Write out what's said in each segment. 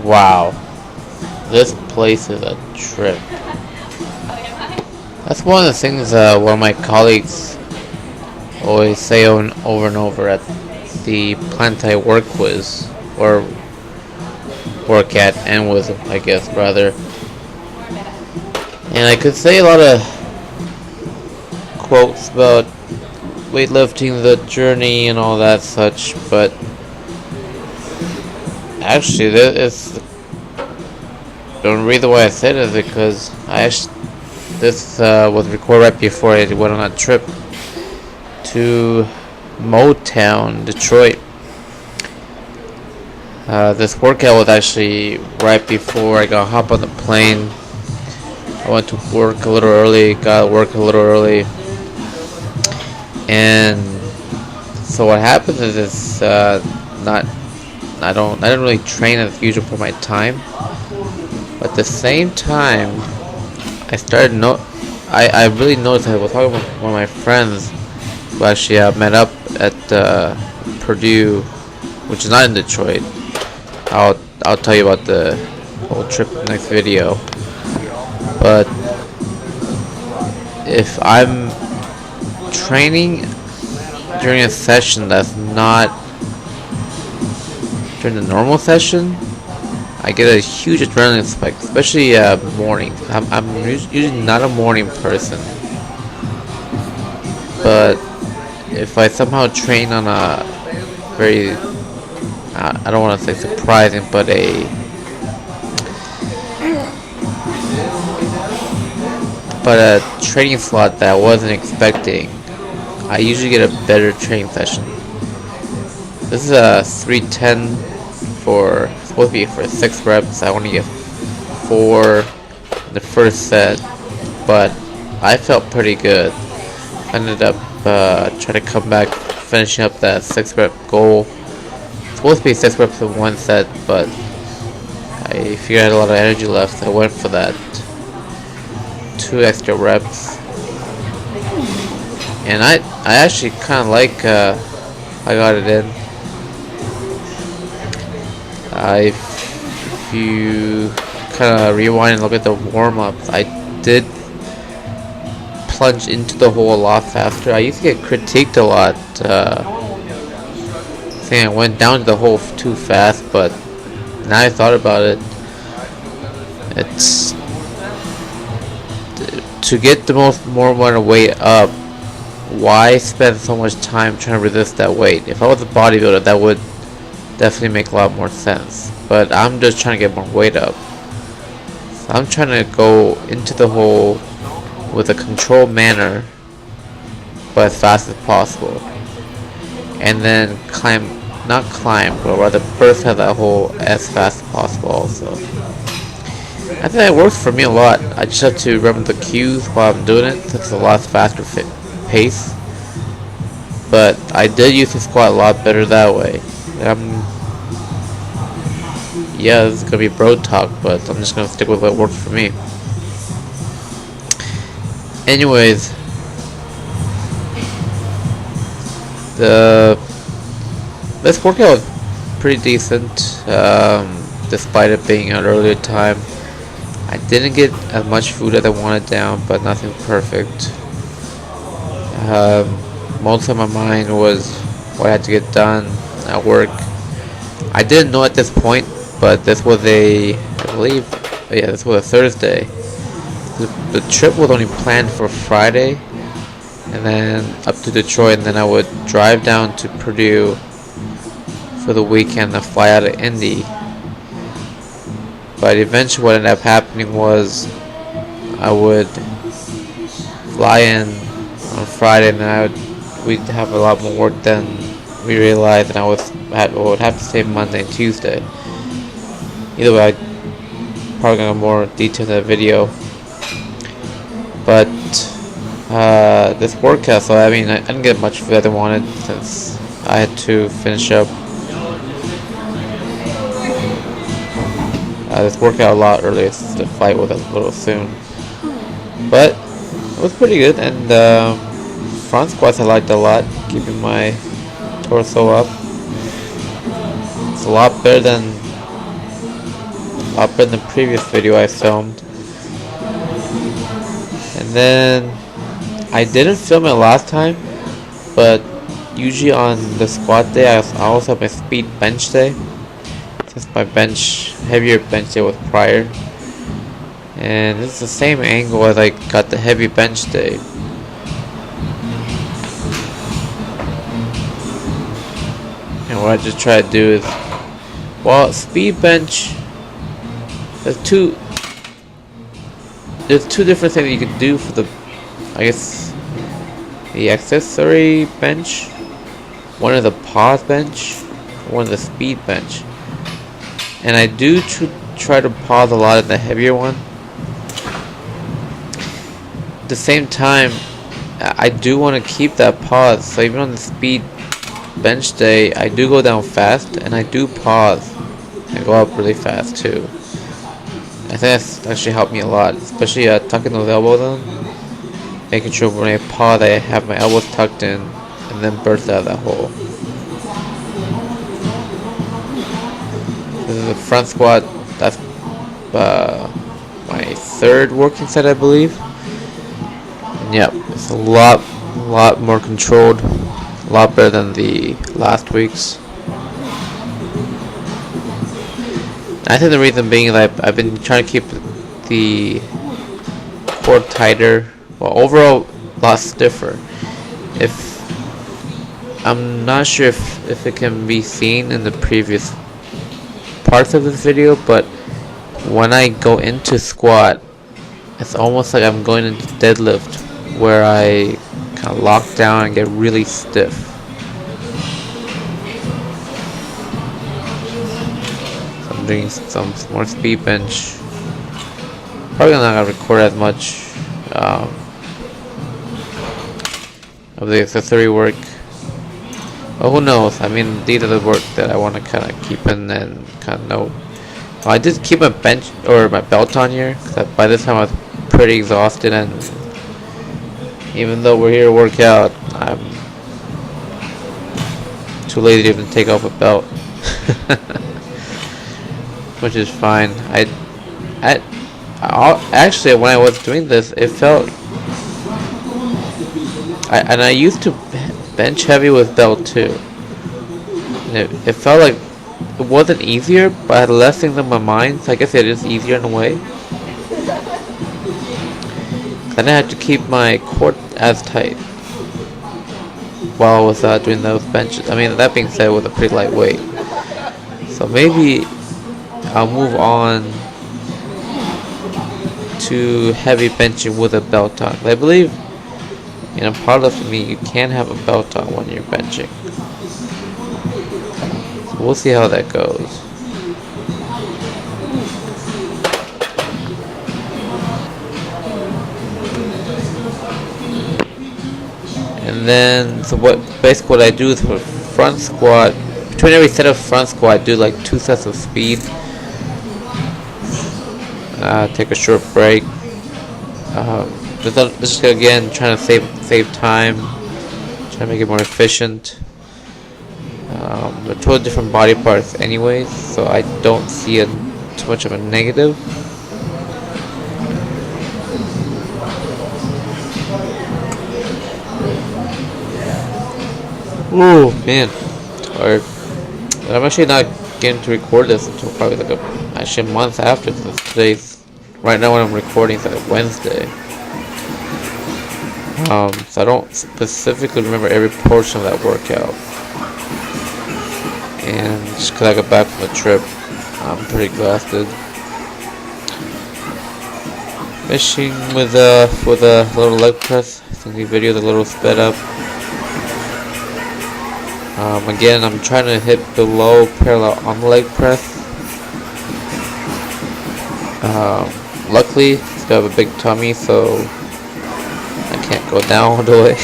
Wow, this place is a trip. That's one of the things one of my colleagues always say over and over at the plant I work with, or work at and with, I guess, rather. And I could say a lot of quotes about weightlifting, the journey, and all that such, but actually, the reason why I said it is because this was recorded right before I went on a trip to Motown, Detroit. This workout was actually right before I got hop on the plane. I went to work a little early, got to work a little early, and so what happens is it's not. I didn't really train as usual for my time, but at the same time, I really noticed. I was talking with one of my friends who actually met up at Purdue, which is not in Detroit. I'll tell you about the whole trip in the next video. But if I'm training during a session that's not during the normal session, I get a huge adrenaline spike, especially morning. I'm usually not a morning person, but if I somehow train on a very, I don't want to say surprising, but a training slot that I wasn't expecting, I usually get a better training session. This is a 310 supposed to be for 6 reps. I only get 4 in the first set, but I felt pretty good. I ended up trying to come back, finishing up that 6 rep goal. It's supposed to be 6 reps in one set, but I figured I had a lot of energy left, so I went for that 2 extra reps. And I actually kind of like I got it in. If you kind of rewind and look at the warm-ups, I did plunge into the hole a lot faster. I used to get critiqued a lot, saying I went down to the hole too fast, but now I thought about it, it's to get the more amount of weight up. Why spend so much time trying to resist that weight? If I was a bodybuilder, that would definitely make a lot more sense, but I'm just trying to get more weight up. So I'm trying to go into the hole with a controlled manner, but as fast as possible, and then but rather burst out that hole as fast as possible also. I think that works for me a lot. I just have to remember the cues while I'm doing it, so it's a lot faster pace, but I did use the squat a lot better that way. Yeah, this is gonna be bro talk, but I'm just gonna stick with what worked for me. Anyways, this workout was pretty decent, despite it being an earlier time. I didn't get as much food as I wanted down, but nothing perfect. Most of my mind was what I had to get done at work. I didn't know at this point, but this was this was a Thursday. The trip was only planned for Friday, and then up to Detroit, and then I would drive down to Purdue for the weekend and fly out of Indy. But eventually what ended up happening was I would fly in on Friday, and then we'd have a lot more work than we realized, and I would have to stay Monday and Tuesday. Either way, I'm probably gonna go more detail in that video. But this workout, so I didn't get much food that I wanted since I had to finish up this workout a lot earlier since the fight was a little soon. But it was pretty good, and front squats I liked a lot, keeping my torso up. It's a lot better than up in the previous video I filmed. And then I didn't film it last time, but usually on the squat day I also have my speed bench day, since my heavier bench day was prior. And this is the same angle as I got the heavy bench day. And what I just try to do is, well, speed bench, there's two different things you can do for the, I guess, the accessory bench. One is the pause bench, one is the speed bench. And I do try to pause a lot in the heavier one. At the same time, I do want to keep that pause, so even on the speed bench day, I do go down fast and I do pause and go up really fast too. I think that's actually helped me a lot, especially tucking those elbows in, making sure when I pause I have my elbows tucked in and then burst out of that hole. This is a front squat. That's my third working set, I believe. And yep, it's a lot more controlled, a lot better than the last week's. I think the reason being is I've been trying to keep the core tighter, well, overall a lot stiffer. I'm not sure if it can be seen in the previous parts of this video, but when I go into squat, it's almost like I'm going into deadlift, where I kind of lock down and get really stiff. So I'm doing some more speed bench. Probably not gonna record as much of the accessory work. But who knows? I mean, these are the work that I want to kind of keep in and kind of know. Well, I did keep my bench or my belt on here, because by this time I was pretty exhausted, and even though we're here to work out, I'm too lazy to even take off a belt, which is fine. Actually, when I was doing this, it felt, I used to bench heavy with belt too, and it felt like it wasn't easier, but I had less things on my mind, so I guess it is easier in a way. Then I had to keep my core as tight while I was doing those benches. I mean, that being said, it was a pretty lightweight, so maybe I'll move on to heavy benching with a belt on. I believe in a powerlifting meet you can have a belt on when you're benching, so we'll see how that goes. And then, so basically what I do is for front squat, between every set of front squat I do like 2 sets of speed, take a short break. Just again trying to save time, trying to make it more efficient. They're totally different body parts anyways, so I don't see it too much of a negative. Oh man, tired. But I'm actually not getting to record this until probably like actually a month after this. Right now when I'm recording, it's like Wednesday. So I don't specifically remember every portion of that workout. And just because I got back from the trip, I'm pretty exhausted. Finishing with a little leg press. I think the video is a little sped up. Again, I'm trying to hit below parallel on the leg press. Luckily, I still have a big tummy, so I can't go down all the way.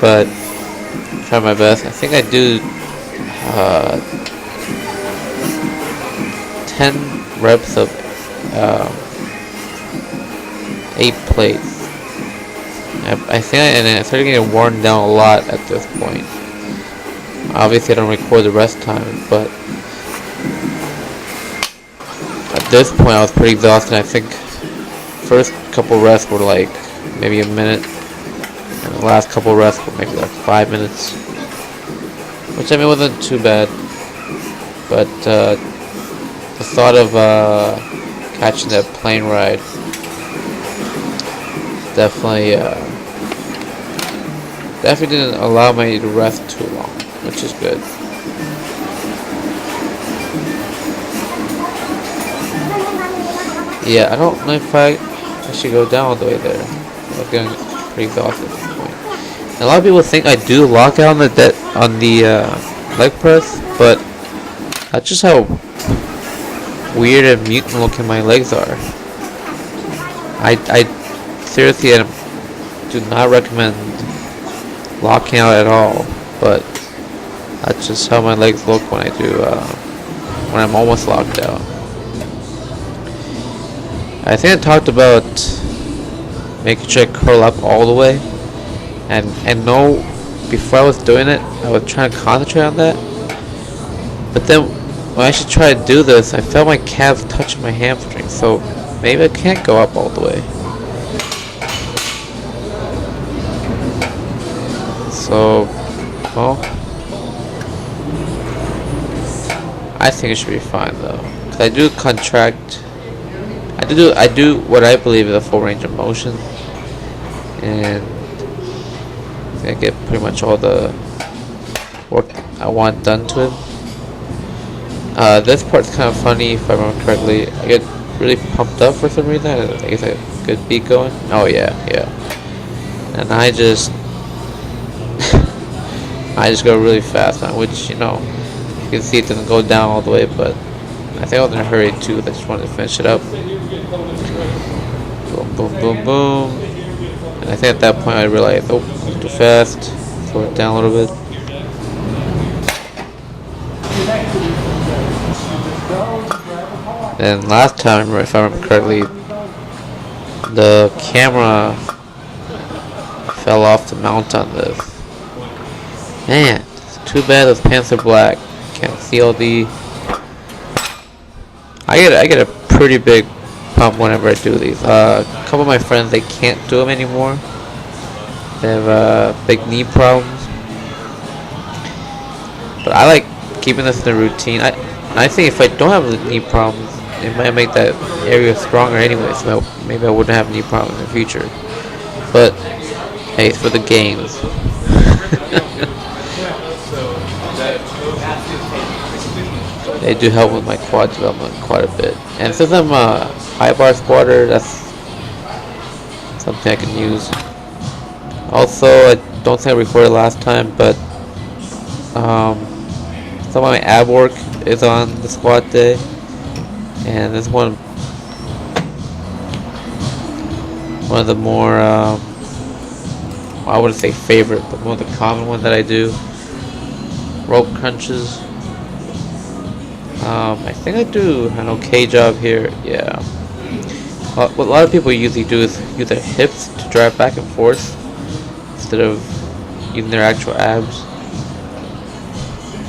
But try my best. I think I do 10 reps of 8 plates. I think I started getting worn down a lot at this point. Obviously I don't record the rest time, but this point I was pretty exhausted. I think first couple rests were like maybe a minute, and the last couple rests were maybe like 5 minutes, which I mean wasn't too bad. But the thought of catching that plane ride definitely didn't allow me to rest too long, which is good. Yeah, I don't know if I should go down all the way there. I was getting pretty exhausted at this point. And a lot of people think I do lock out on the leg press, but that's just how weird and mutant looking my legs are. I seriously do not recommend locking out at all, but that's just how my legs look when I do when I'm almost locked out. I think I talked about making sure I curl up all the way, and no, before I was doing it, I was trying to concentrate on that. But then when I should try to do this, I felt my calves touching my hamstring, so maybe I can't go up all the way. So, well, I think it should be fine though, 'cause I do contract. I do what I believe is a full range of motion, and I think I get pretty much all the work I want done to it. This part's kind of funny if I remember correctly. I get really pumped up for some reason. I guess I have a good beat going. Oh yeah. And I just go really fast now, which, you know, you can see it doesn't go down all the way, but I think I was in a hurry too. I just wanted to finish it up. Boom, boom, boom, boom. And I think at that point I realized, oh, too fast. Slow it down a little bit. And last time, if I remember correctly, the camera fell off the mount on this. Man, it's too bad those pants are black. Can't see all the. I get a pretty big pump whenever I do these. A couple of my friends, they can't do them anymore. They have big knee problems. But I like keeping this in the routine. I think if I don't have knee problems, it might make that area stronger anyway. So maybe I wouldn't have knee problems in the future. But hey, it's for the games. They do help with my quad development quite a bit. And since I'm a high bar squatter, that's something I can use. Also, I don't think I recorded last time, but some of my ab work is on the squat day. And this one of the more, I wouldn't say favorite, but one of the common ones that I do. Rope crunches. I think I do an okay job here. Yeah. What a lot of people usually do is use their hips to drive back and forth instead of using their actual abs.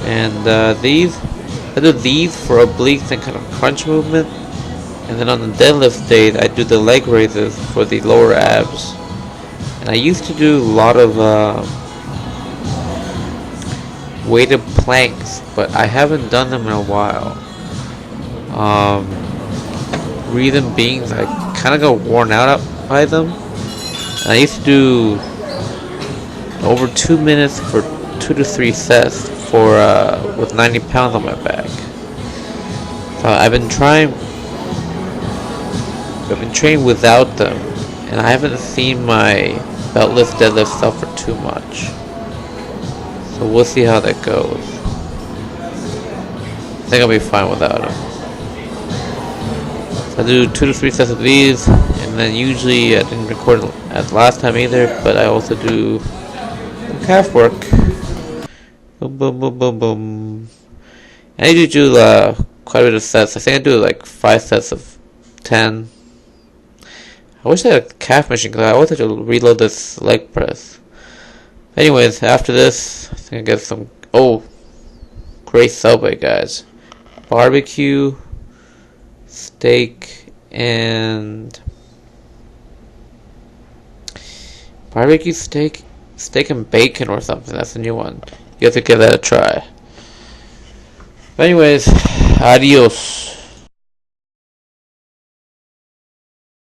And I do these for obliques and kind of crunch movement. And then on the deadlift days, I do the leg raises for the lower abs. And I used to do a lot of weighted planks, but I haven't done them in a while. Reason being, I kind of got worn out by them. And I used to do over 2 minutes for 2 to 3 sets for with 90 pounds on my back. So I've been training without them, and I haven't seen my belt lift deadlift suffer too much. So we'll see how that goes. I think I'll be fine without them. So I do 2 to 3 sets of these, and then usually I didn't record as last time either, but I also do calf work. Boom, boom, boom, boom, boom. And I usually do quite a bit of sets. I think I do like 5 sets of 10. I wish I had a calf machine because I always have to reload this leg press. Anyways, after this, I think I get some. Oh, great Subway, guys! Barbecue, steak and barbecue steak and bacon or something. That's a new one. You have to give that a try. But anyways, adios.